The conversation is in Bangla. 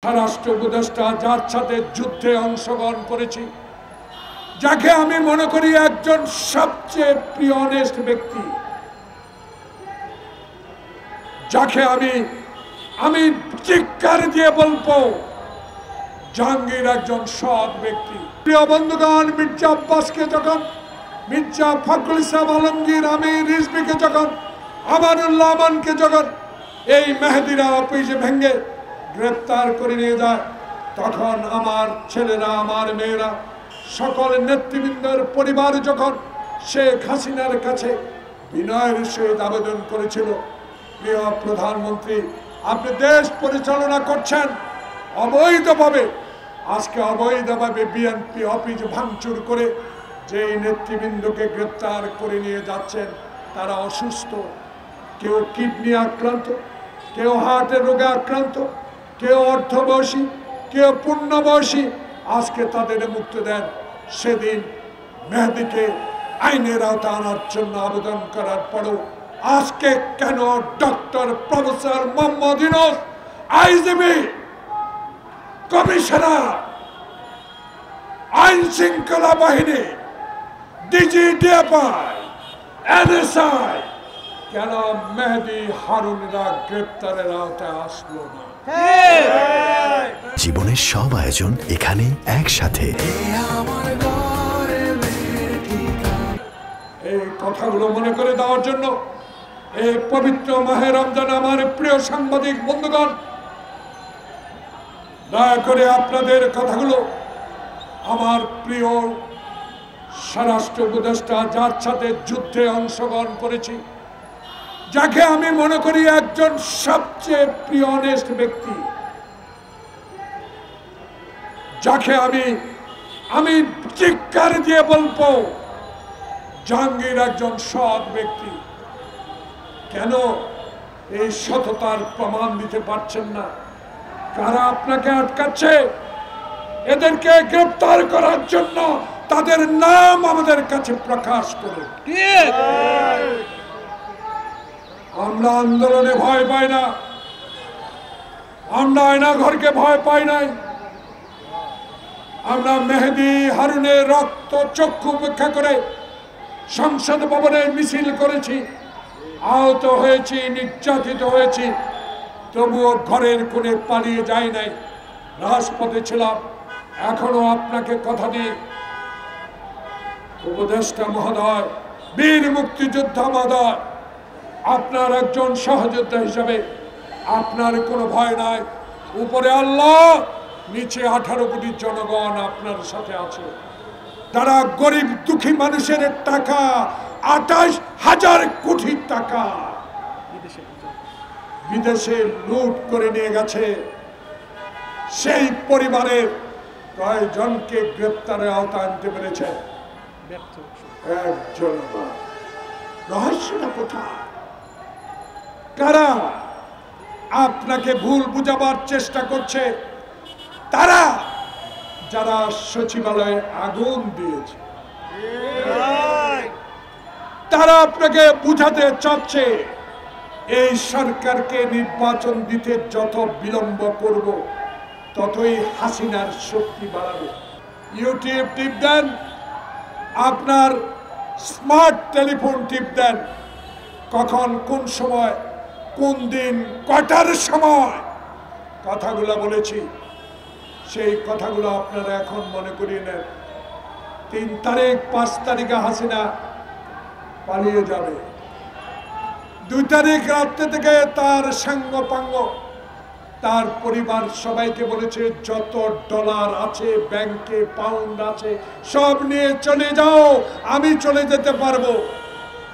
স্বরাষ্ট্র উপদেষ্টা যার সাথে যুদ্ধে অংশগ্রহণ করেছি, যাকে আমি মনে করি একজন সবচেয়ে প্রিয় অনেস্ট ব্যক্তি, যাকে আমি চিৎকার দিয়ে বলবো জাহাঙ্গীর একজন সৎ ব্যক্তি। প্রিয় বন্ধুগণ, মির্জা আব্বাসকে যখন, মির্জা ফখরুল ইসলাম আলমগীর, আমির রিজভীকে যখন, আমানুল্লাহ আমানকে যখন এই মেহেদিরা অফিসে ভেঙে গ্রেপ্তার করে নিয়ে যায়, তখন আমার ছেলেরা, আমার মেয়েরা, সকল নেতৃবৃন্দের পরিবার যখন শেখ হাসিনার কাছে বিনয়ের সহিত আবেদন করেছিল, প্রিয় প্রধানমন্ত্রী, আপনি দেশ পরিচালনা করছেন অবৈধভাবে, আজকে অবৈধভাবে বিএনপি অফিস ভাঙচুর করে যেই নেতৃবৃন্দকে গ্রেপ্তার করে নিয়ে যাচ্ছেন, তারা অসুস্থ, কেউ কিডনি আক্রান্ত, কেউ হার্টের রোগে আক্রান্ত, কেউ অর্ধবয়সী, কেউ পূর্ণবয়সী, আজকে তাদের মুক্তি দেন। সেদিন মেহেদীকে আইনের আওতায় আনার জন্য আবেদন করার পরেও আজকে কেন doctor professor Mohammad Yunus, IGP, commissioner, আইন শৃঙ্খলা বাহিনী, ডিজিডিএফআই, এনএসআই, কেন মেহেদী হারুনরা গ্রেপ্তারের আওতায় আসলো না? জীবনের সব আয়োজন এখানে একসাথে। এই কথাগুলো মনে করে দেওয়ার জন্য এই পবিত্র মাহে রমজান আমার প্রিয় সাংবাদিক বন্ধুগণ, দয়া করে আপনাদের কথাগুলো আমার প্রিয় স্বরাষ্ট্র উপদেষ্টা যার সাথে যুদ্ধে অংশগ্রহণ করেছি, যাকে আমি মনে করি একজন সবচেয়ে প্রিয় অনেস্ট ব্যক্তি, যাকে আমি চিৎকার দিয়ে বলবো জাহাঙ্গীর একজন সৎ ব্যক্তি। কেন এই সততার প্রমাণ দিতে পারছেন না? কারা আপনাকে আটকাচ্ছে? এদেরকে গ্রেপ্তার করার জন্য তাদের নাম আমাদের কাছে প্রকাশ করুন। আমরা আন্দোলনে ভয় পাই না, আমরা আয়না ঘরকে ভয় পাই নাই, আমরা মেহেদী হারুনের রক্ত চক্ষু উপেক্ষা করে সংসদ ভবনে মিছিল করেছি, আহত হয়েছি, নির্যাতিত হয়েছি, তবুও ঘরের কোণে পালিয়ে যায় নাই, রাজপথে ছিলাম। এখনো আপনাকে কথা দিই, উপদেষ্টা মহোদয়, বীর মুক্তিযোদ্ধা মহোদয়, আপনার একজন সহযোদ্ধা হিসাবে আপনার কোনো ভয় নাই। উপরে আল্লাহ, নিচে 18 কোটি জনগণ আপনার সাথে আছে। তারা গরিব দুঃখী মানুষের টাকা, 28,000 কোটি টাকা বিদেশে লুট করে নিয়ে গেছে। সেই পরিবারের কয়েকজনকে গ্রেপ্তারের আওতায় আনতে পেরেছে? একজন। রহস্যটা কোথায়? কারা আপনাকে ভুল বুঝাবার চেষ্টা করছে? তারা যারা সচিবালয়ে আগুন দিয়েছে, তারা আপনাকে বুঝাতে চাচ্ছে এই সরকারকে নির্বাচন দিতে যত বিলম্ব করব, ততই হাসিনার শক্তি বাড়াবে। ইউটিউব টিপ দেন, আপনার স্মার্ট টেলিফোন টিপ দেন, কখন, কোন সময়, কোন দিন, কটার সময় কথাগুলো বলেছি, সেই কথাগুলো আপনারা এখন মনে করিয়ে নেন। 3 তারিখ, 5 তারিখে হাসিনা পালিয়ে যাবে। 2 তারিখ রাত্রে থেকে তার সাঙ্গপাঙ্গ, তার পরিবার সবাইকে বলেছে যত ডলার আছে ব্যাংকে, পাউন্ড আছে, সব নিয়ে চলে যাও, আমি চলে যেতে পারবো।